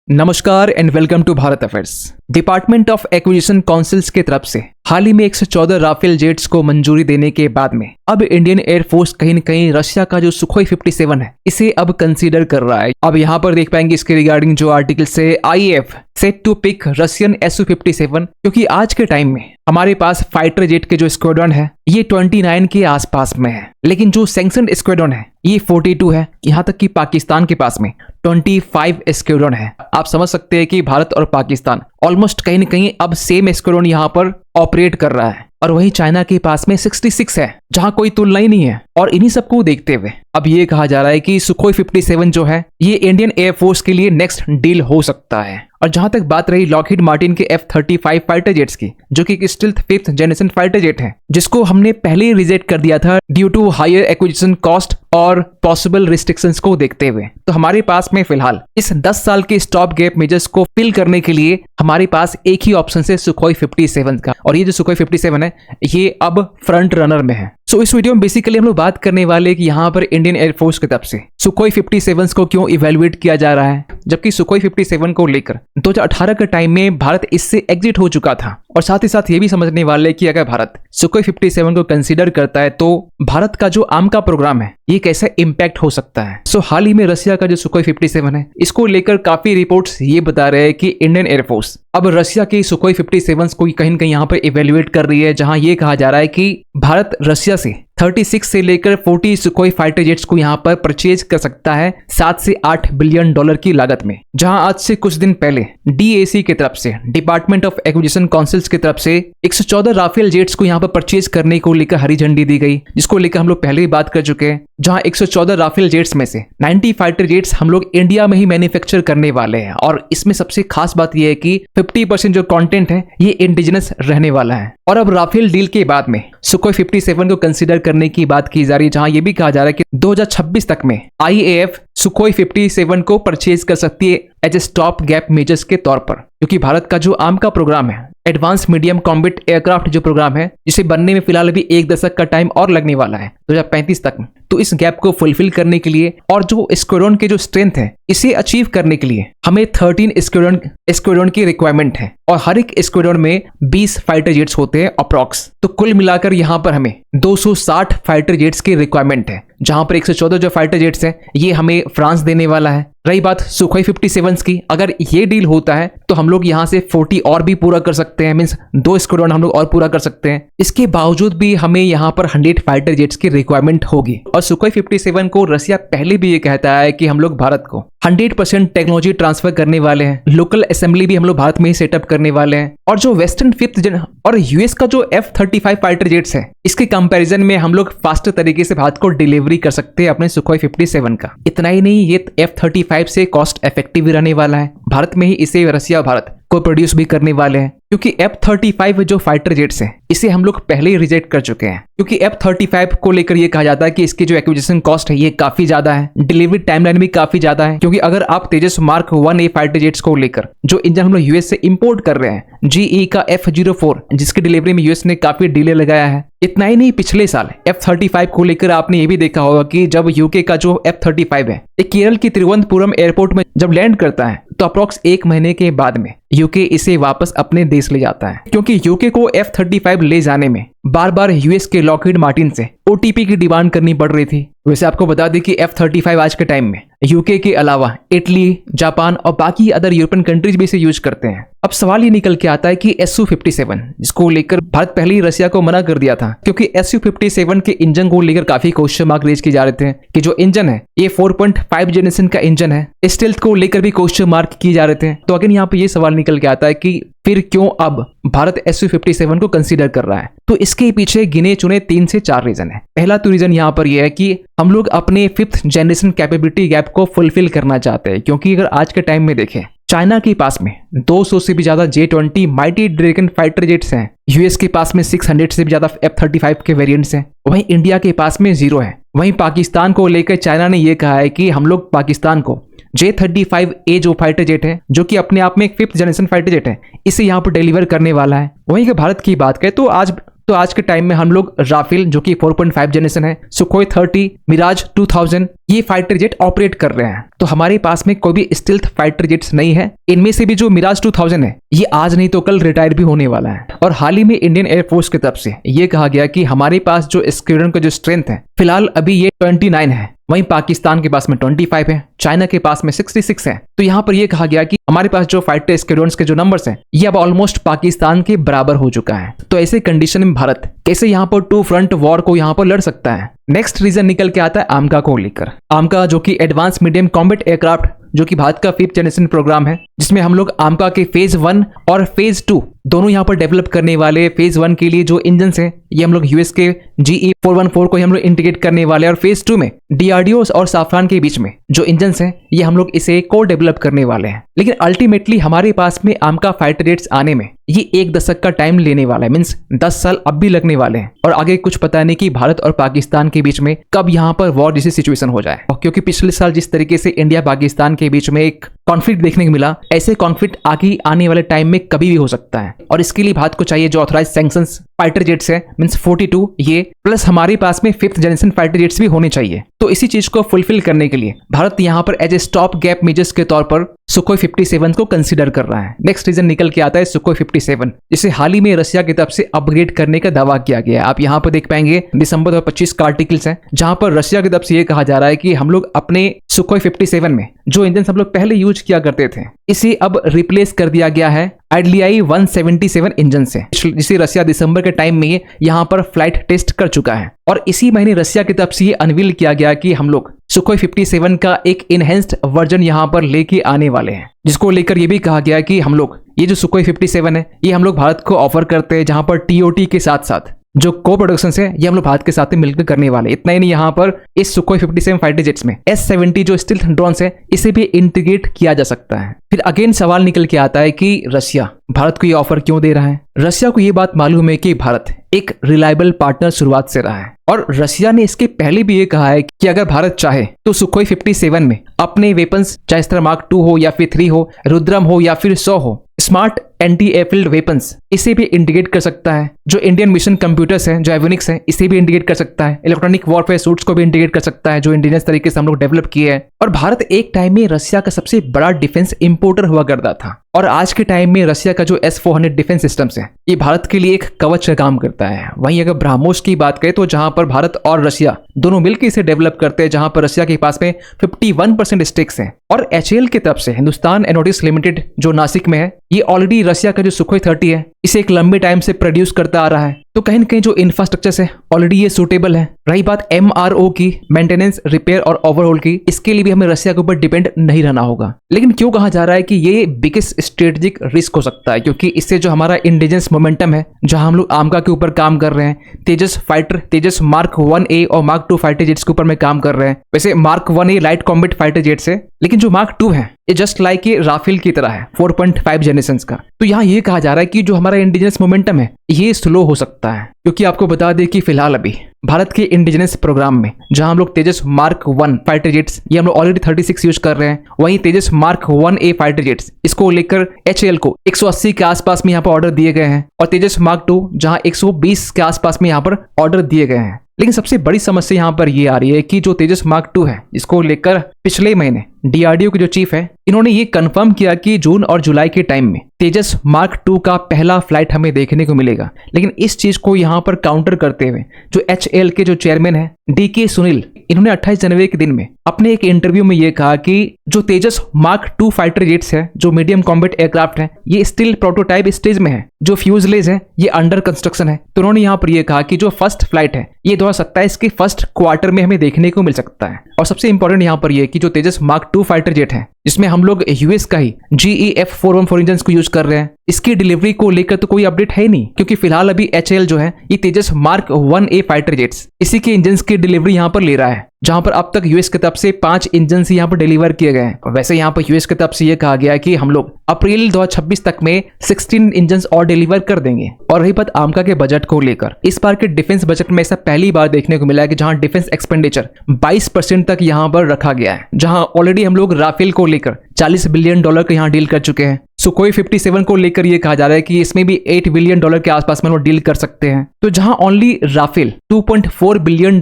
नमस्कार and welcome to Bharat affairs. Department of acquisition councils की तरफ से हाल ही में 114 राफेल जेट्स को मंजूरी देने के बाद में अब इंडियन एयरफोर्स कहीं न कहीं रशिया का जो सुखोई 57 है इसे अब कंसीडर कर रहा है। अब यहाँ पर देख पाएंगे इसके रिगार्डिंग जो आर्टिकल से IAF set to pick Russian Su-57 क्योंकि आज के टाइम में हमारे पास फाइटर जेट के जो स्क्वाड्रन है ये 29 के आसपास में है, लेकिन जो सैंक्शनड स्क्वाड्रन है ये 42 है। यहाँ तक कि पाकिस्तान के पास में 25 स्क्वाड्रन है। आप समझ सकते हैं कि भारत और पाकिस्तान ऑलमोस्ट कहीं न कहीं अब सेम स्क्वाड्रन यहाँ पर ऑपरेट कर रहा है, और वहीं चाइना के पास में 66 है जहां कोई तुलना ही नहीं है। और इन्हीं सबको देखते हुए अब ये कहा जा रहा है कि सुखोई 57 जो है ये इंडियन एयरफोर्स के लिए नेक्स्ट डील हो सकता है। और जहां तक बात रही लॉकहीड मार्टिन के F-35 फाइटर जेट्स की, जो कि एक stealth 5th generation fighter jet है जिसको हमने पहले ही रिजेक्ट कर दिया था due to higher acquisition cost और पॉसिबल रिस्ट्रिक्शंस को देखते हुए, तो हमारे पास में फिलहाल इस 10 साल के स्टॉप गैप मेजर्स को फिल करने के लिए हमारे पास एक ही ऑप्शन है सुखोई 57 का। और ये जो सुखोई 57 है ये अब फ्रंट रनर में है। सो इस वीडियो में बेसिकली हम लोग बात करने वाले कि यहाँ पर इंडियन एयरफोर्स की तरफ से सुखोई 57 को क्यों इवेल्युएट किया जा रहा है, जबकि सुखोई 57 को लेकर 2018 के टाइम में भारत इससे एग्जिट हो चुका था। और साथ ही साथ ये भी समझने वाले कि अगर भारत सुखोई 57 को कंसीडर करता है तो भारत का जो आम का प्रोग्राम है ये कैसे इम्पैक्ट हो सकता है। सो हाल ही में रशिया का जो सुखोई 57 है इसको लेकर काफी रिपोर्ट्स ये बता रहे हैं कि इंडियन एयरफोर्स अब रशिया के सुखोई 57 को कहीं न कहीं यहाँ पर इवेल्युएट कर रही है, जहां ये कहा जा रहा है कि भारत रशिया से 36 से लेकर 40 सुखोई फाइटर जेट्स को यहाँ पर परचेज कर सकता है 7 से 8 बिलियन डॉलर की लागत में। जहां आज से कुछ दिन पहले DAC की तरफ से डिपार्टमेंट ऑफ एक्विजिशन काउंसिल्स की तरफ से 114 राफेल जेट्स को यहाँ पर परचेज करने को लेकर हरी झंडी दी गई, जिसको लेकर हम लोग पहले ही बात कर चुके हैं। जहां 114 राफेल जेट्स में से 90 फाइटर जेट्स हम लोग इंडिया में ही मैन्युफैक्चर करने वाले हैं, और इसमें सबसे खास बात यह है कि 50% जो कंटेंट है ये इंडिजिनस रहने वाला है। और अब राफेल डील के बाद में सुखोई 57 को कंसीडर करने की बात की जा रही है, जहां ये भी कहा जा रहा है कि 2026 तक में IAF सुखोई 57 को परचेज कर सकती है as a stop gap measures के तौर पर, क्योंकि भारत का जो आम का प्रोग्राम है एडवांस मीडियम कॉम्बैट एयरक्राफ्ट जो प्रोग्राम है जिसे बनने में फिलहाल अभी 1 दशक का टाइम और लगने वाला है 2035 तक में, तो इस गैप को फुलफिल करने के लिए और जो स्क्वाड्रन के जो स्ट्रेंथ है इसे अचीव करने के लिए हमें 13 स्क्वाड्रन की रिक्वायरमेंट है, और हर एक स्क्वाड्रन में 20 फाइटर जेट्स होते हैं अप्रॉक्स। तो कुल मिलाकर यहाँ पर हमें 260 फाइटर जेट्स की रिक्वायरमेंट है, जहां पर 114 जो फाइटर जेट्स हैं ये हमें फ्रांस देने वाला है। रही बात सुखोई 57 की, अगर ये डील होता है तो हम लोग यहाँ से 40 और भी पूरा कर सकते हैं, मींस 2 स्क्वाड्रन हम लोग और पूरा कर सकते हैं। इसके बावजूद भी हमें यहाँ पर 100 फाइटर जेट्स की रिक्वायरमेंट होगी। और सुखोई 57 को रशिया पहले भी ये कहता है कि हम लोग भारत को 100% टेक्नोलॉजी ट्रांसफर करने वाले हैं, लोकल असेंबली भी हम लोग भारत में ही सेटअप करने वाले हैं। और जो वेस्टर्न 5th जन और US का जो F-35 फाइटर जेट्स है इसके कंपैरिजन में हम लोग फास्टर तरीके से भारत को डिलीवरी कर सकते हैं अपने सुखोई 57 का। इतना ही नहीं, ये F-35 से कॉस्ट इफेक्टिव भी रहने वाला है, भारत में ही इसे रशिया भारत को प्रोड्यूस भी करने वाले हैं, क्योंकि F-35 जो फाइटर जेट्स है इसे हम लोग पहले ही रिजेक्ट कर चुके हैं, क्योंकि F-35 को लेकर ये कहा जाता है कि इसकी जो एक्विजिशन कॉस्ट है ये काफी ज्यादा है, डिलीवरी टाइमलाइन भी काफी ज्यादा है। क्योंकि अगर आप तेजस मार्क 1A फाइटर जेट्स को लेकर जो इंजन हम लोग US से इंपोर्ट कर रहे हैं, GE का F-04 जिसकी डिलीवरी में US ने काफी डिले लगाया है। इतना ही नहीं, पिछले साल F-35 को लेकर आपने ये भी देखा होगा कि जब UK का जो F-35 है एक केरल की तिरुवनंतपुरम एयरपोर्ट में जब लैंड करता है तो अप्रॉक्स 1 महीने के बाद में UK इसे वापस अपने देश ले जाता है, क्योंकि UK को F-35 ले जाने में बार बार US के लॉकहीड मार्टिन से OTP की डिमांड करनी पड़ रही थी। वैसे आपको बता दें कि F-35 आज के टाइम में UK के अलावा इटली, जापान और बाकी अदर यूरोपियन कंट्रीज भी इसे यूज करते हैं। अब सवाल ये निकल के आता है कि Su-57 जिसको लेकर भारत पहले ही रशिया को मना कर दिया था, क्योंकि Su-57 के इंजन को लेकर काफी क्वेश्चन मार्क रेज किए जा रहे थे कि जो इंजन है ये 4.5 जनरेशन का इंजन है, स्टील्थ को लेकर भी क्वेश्चन मार्क किए जा रहे थे। तो अगेन यहाँ पे ये सवाल निकल के आता है कि फिर क्यों अब भारत Su-57 को कंसीडर कर रहा है। तो इसके पीछे गिने चुने 3 से 4 रीजन है। पहला तो रीजन यहाँ पर यह है कि हम लोग अपने 5th जनरेशन कैपेबिलिटी गैप को फुलफिल करना चाहते हैं, क्योंकि अगर आज के टाइम में देखें चाइना के पास में 200 से भी ज्यादा J-20 mighty dragon fighter jets हैं, US के पास में 600 से भी ज्यादा F-35 के वेरिएंट्स हैं, वहीं इंडिया के पास में 0 है। वहीं पाकिस्तान को लेकर चाइना ने यह कहा है कि हम लोग पाकिस्तान को J-35A जो फाइटर जेट है, जो कि अपने आप में एक 5th जनरेशन फाइटर जेट है, इसे यहाँ पर डिलीवर करने वाला है। वहीं के भारत की बात करें तो आज तो आज के टाइम में हम लोग राफेल जो कि 4.5 जनरेशन है, सुखोई 30, मिराज 2000 ये फाइटर जेट ऑपरेट कर रहे हैं। तो हमारे पास में कोई भी स्टील्थ फाइटर जेट्स नहीं है। इनमें से भी जो मिराज 2000 है ये आज नहीं तो कल रिटायर भी होने वाला है। और हाल ही में इंडियन एयरफोर्स की तरफ से ये कहा गया कि हमारे पास जो स्क्वाड्रन का जो स्ट्रेंथ है फिलहाल अभी ये 29 है, वहीं पाकिस्तान के पास में 25 है, चाइना के पास में 66 है। तो यहाँ पर यह कहा गया कि हमारे पास जो फाइटर स्क्वाड्रन्स के जो नंबर्स हैं ये अब ऑलमोस्ट पाकिस्तान के बराबर हो चुका है। तो ऐसे कंडीशन में भारत कैसे यहाँ पर टू फ्रंट वॉर को यहाँ पर लड़ सकता है। नेक्स्ट रीजन निकल के आता है आमका को लेकर। आमका जो कि एडवांस मीडियम कॉम्बैट एयरक्राफ्ट जो कि भारत का 5th जनरेशन प्रोग्राम है, जिसमें हम लोग आमका के फेज 1 और फेज 2 दोनों यहाँ पर डेवलप करने वाले। फेज 1 के लिए जो इंजन है ये हम लोग यूएस के GE 414 को हम लोग इंटीग्रेट करने वाले, और फेज 2 में DRDO और साफरान के बीच में जो इंजन है ये हम लोग इसे को डेवलप करने वाले हैं। लेकिन अल्टीमेटली हमारे पास में आमका फाइटर जेट्स आने में ये 1 दशक का टाइम लेने वाला है, मीन्स 10 साल अब भी लगने वाले हैं। और आगे कुछ पता नहीं कि भारत और पाकिस्तान के बीच में कब यहाँ पर वॉर जैसी सिचुएशन हो जाए, क्योंकि पिछले साल जिस तरीके से इंडिया पाकिस्तान के बीच में एक कॉन्फ्लिक्ट देखने को मिला, ऐसे कॉन्फ्लिक्ट आगे आने वाले टाइम में कभी भी हो सकता है। और इसके लिए भारत को चाहिए जो ऑथराइज सैंक्शंस फाइटर जेट्स है, मींस 42 ये, प्लस हमारे पास में 5th जनरेशन फाइटर जेट्स भी होने चाहिए। तो इसी चीज को फुलफिल करने के लिए भारत यहाँ पर as a stop gap measures के तौर पर सुखोई 57 को कंसीडर कर रहा है। नेक्स्ट रीजन निकल के आता है सुखोई 57, जिसे हाल ही में रशिया की तरफ से अपग्रेड करने का दावा किया गया है। आप यहाँ पर देख पाएंगे दिसंबर 2025 का आर्टिकल्स है, जहां पर रशिया की तरफ से ये कहा जा रहा है कि हम लोग अपने सुखोई 57 में जो इंजन हम लोग पहले यूज किया करते थे इसे अब रिप्लेस कर दिया गया है IDLI 177 इंजन से, जिसे रशिया दिसंबर के टाइम में यहाँ पर फ्लाइट टेस्ट कर चुका है। और इसी महीने रशिया की तरफ से ये अनवील किया गया कि हम लोग सुखोई 57 का एक इनहेंस्ड वर्जन यहाँ पर लेके आने वाले हैं, जिसको लेकर ये भी कहा गया कि हम लोग ये जो सुखोई 57 है ये हम लोग भारत को ऑफर करते हैं, जहां पर TOT के साथ साथ जो को प्रोडक्शन है ये हम लोग भारत के साथ मिलकर करने वाले। इतना ही नहीं, यहाँ पर इस सुखोई 57 फाइटर जेट्स में S-70 जो स्टील्थ ड्रोन्स है इसे भी इंटीग्रेट किया जा सकता है। फिर अगेन सवाल निकल के आता है कि रशिया भारत को ये ऑफर क्यों दे रहा है। रशिया को ये बात मालूम है कि भारत एक रिलायबल पार्टनर शुरुआत से रहा है, और रशिया ने इसके पहले भी ये कहा है कि अगर भारत चाहे तो सुखोई 57 में अपने वेपन्स, चाहे इस तरह मार्क 2 हो या फिर 3 हो, रुद्रम हो या फिर 100 हो, स्मार्ट एंटी एयरफील्ड वेपन्स इसे भी इंटीग्रेट कर सकता है। जो इंडियन मिशन कंप्यूटर्स हैं, जो एविनिक्स हैं, इसे भी इंटीग्रेट कर सकता है। इलेक्ट्रॉनिक वॉरफेयर सूट्स को भी इंटीग्रेट कर सकता है, जो इंडिजियस तरीके से हम लोग डेवलप किए हैं। और भारत एक टाइम में रशिया का सबसे बड़ा डिफेंस इंपोर्टर हुआ करता था, और आज के टाइम में रशिया का जो S-400 डिफेंस सिस्टम्स है ये भारत के लिए एक कवच का काम करता है। वहीं अगर ब्रह्मोस की बात करें तो जहां पर भारत और रशिया दोनों मिलकर इसे डेवलप करते हैं, जहां पर रशिया के पास में 51% स्टेक्स हैं। और HAL की तरफ से हिंदुस्तान एरोनॉटिक्स लिमिटेड जो नासिक में है ये ऑलरेडी रशिया का जो सुखोई 30 है इसे एक लंबे टाइम से प्रोड्यूस करता आ रहा है। तो कहीं न कहीं जो इंफ्रास्ट्रक्चर है ऑलरेडी ये सूटेबल है। रही बात MRO की, मेंटेनेंस, रिपेयर और ओवरऑल की, इसके लिए भी हमें रशिया के ऊपर डिपेंड नहीं रहना होगा। लेकिन क्यों कहा जा रहा है कि ये बिगेस्ट स्ट्रेटेजिक रिस्क हो सकता है, क्योंकि इससे जो हमारा इंडिजियस मोमेंटम है, जहां हम लोग आमका के ऊपर काम कर रहे हैं, तेजस फाइटर, तेजस मार्क 1A और मार्क 2 फाइटर जेट्स के ऊपर में काम कर रहे हैं। वैसे mark 1A light combat fighter jets है, लेकिन जो मार्क 2 है ये जस्ट लाइक ये राफेल की तरह है 4.5 जनरेशन का। तो यहाँ ये कहा जा रहा है कि जो हमारा इंडिजियस मोमेंटम है ये स्लो हो सकता है, क्योंकि आपको बता दें कि फिलहाल अभी भारत के इंडिजिनस प्रोग्राम में जहां हम लोग तेजस मार्क 1 फाइटर जेट्स ये हम लोग ऑलरेडी 36 यूज कर रहे हैं, वहीं तेजस मार्क 1A फाइटर जेट्स इसको लेकर HAL को 180 के आसपास में यहाँ पर ऑर्डर दिए गए हैं, और तेजस मार्क 2 जहां 120 के आसपास में यहाँ पर ऑर्डर दिए गए हैं। लेकिन सबसे बड़ी समस्या यहाँ पर ये आ रही है कि जो तेजस मार्क 2 है इसको लेकर पिछले महीने DRDO के जो चीफ है इन्होंने ये कंफर्म किया कि जून और जुलाई के टाइम में तेजस मार्क 2 का पहला फ्लाइट हमें देखने को मिलेगा। लेकिन इस चीज को यहाँ पर काउंटर करते हुए जो HAL के जो चेयरमैन है DK सुनील, इन्होंने 28 जनवरी के दिन में अपने एक इंटरव्यू में ये कहा कि जो तेजस मार्क 2 फाइटर जेट्स है, जो मीडियम कॉम्बैट एयरक्राफ्ट है, ये स्टिल प्रोटोटाइप स्टेज में है, जो फ्यूजलेज है ये अंडर कंस्ट्रक्शन है। तो उन्होंने यहाँ पर ये कहा कि जो फर्स्ट फ्लाइट है ये 2027 के फर्स्ट क्वार्टर में हमें देखने को मिल सकता है। और सबसे इंपॉर्टेंट यहाँ पर ये कि जो तेजस मार्क 2 फाइटर जेट है जिसमें हम लोग यूएस का ही GE F414 इंजन को यूज कर रहे हैं, इसकी डिलीवरी को लेकर तो कोई अपडेट है नहीं, क्योंकि फिलहाल अभी HAL जो है ये तेजस मार्क 1A फाइटर जेट्स इसी के इंजन की डिलीवरी यहाँ पर ले रहा है, जहां पर अब तक यूएस की तरफ से 5 इंजन यहाँ पर डिलीवर किए गए हैं। वैसे यहाँ पर यूएस की तरफ से ये कहा गया है कि हम लोग अप्रैल 2026 तक में 16 इंजन और डिलीवर कर देंगे। और रही बात आमका के बजट को लेकर, इस बार के डिफेंस बजट में ऐसा पहली बार देखने को मिला है कि जहां डिफेंस एक्सपेंडिचर 22% तक यहाँ पर रखा गया है, जहां ऑलरेडी हम लोग राफेल को लेकर $40 बिलियन का यहाँ डील कर चुके हैं। सुखोई 57 को लेकर ये कहा जा रहा है कि इसमें भी $8 बिलियन के आसपास में वो डील कर सकते हैं। तो जहां ओनली राफेल $2.4 बिलियन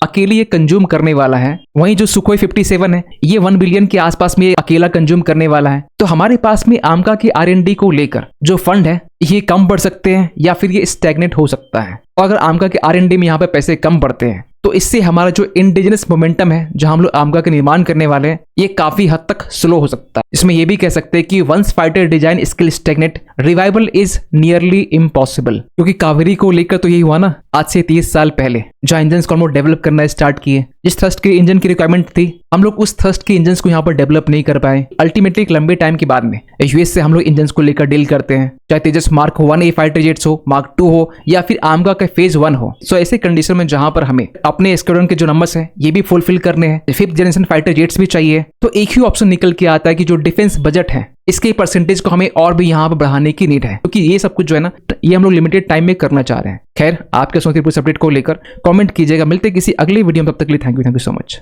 अकेले ये कंज्यूम करने वाला है, वहीं जो सुखोई 57 है ये 1 बिलियन के आसपास में अकेला कंज्यूम करने वाला है। तो हमारे पास में आमका की R&D को लेकर जो फंड है ये कम बढ़ सकते हैं या फिर ये स्टैग्नेट हो सकता है। और अगर आमका के R&D में यहाँ पे पैसे कम बढ़ते हैं तो इससे हमारा जो इंडिजिनस मोमेंटम है, जहां हम लोग आमका का निर्माण करने वाले हैं, ये काफी हद तक स्लो हो सकता है। इसमें ये भी कह सकते हैं कि once fighter design skill stagnate, revival is nearly impossible. क्योंकि कावेरी को लेकर तो यही हुआ ना, आज से 30 साल पहले जो इंजन को हम लोग डेवलप करना स्टार्ट किए, जिस थ्रस्ट के इंजन की रिक्वायरमेंट थी, हम लोग उस थ्रस्ट के इंजन को यहाँ पर डेवलप नहीं कर पाए। अल्टीमेटली एक लंबे टाइम के बाद में यूएस से हम लोग इंजन को लेकर डील करते हैं, चाहे तेजस मार्क 1A फाइटर जेट्स हो, मार्क 2 हो, या फिर आमका का फेज 1 हो। सो ऐसे कंडीशन में जहां पर हमें अपने स्क्वाड्रन के जो नंबर्स हैं ये भी फुलफिल करने हैं, 5th जनरेशन फाइटर जेट्स भी चाहिए, तो एक ही ऑप्शन निकल के आता है कि जो डिफेंस बजट है इसके परसेंटेज को हमें और भी यहाँ पर बढ़ाने की नीड है, क्योंकि ये सब कुछ जो है ना ये हम लोग लिमिटेड टाइम में करना चाह रहे हैं। खैर, आपके सोचते अपडेट को लेकर कमेंट कीजिएगा। मिलते किसी अगली वीडियो में, तब तक के लिए थैंक यू सो मच।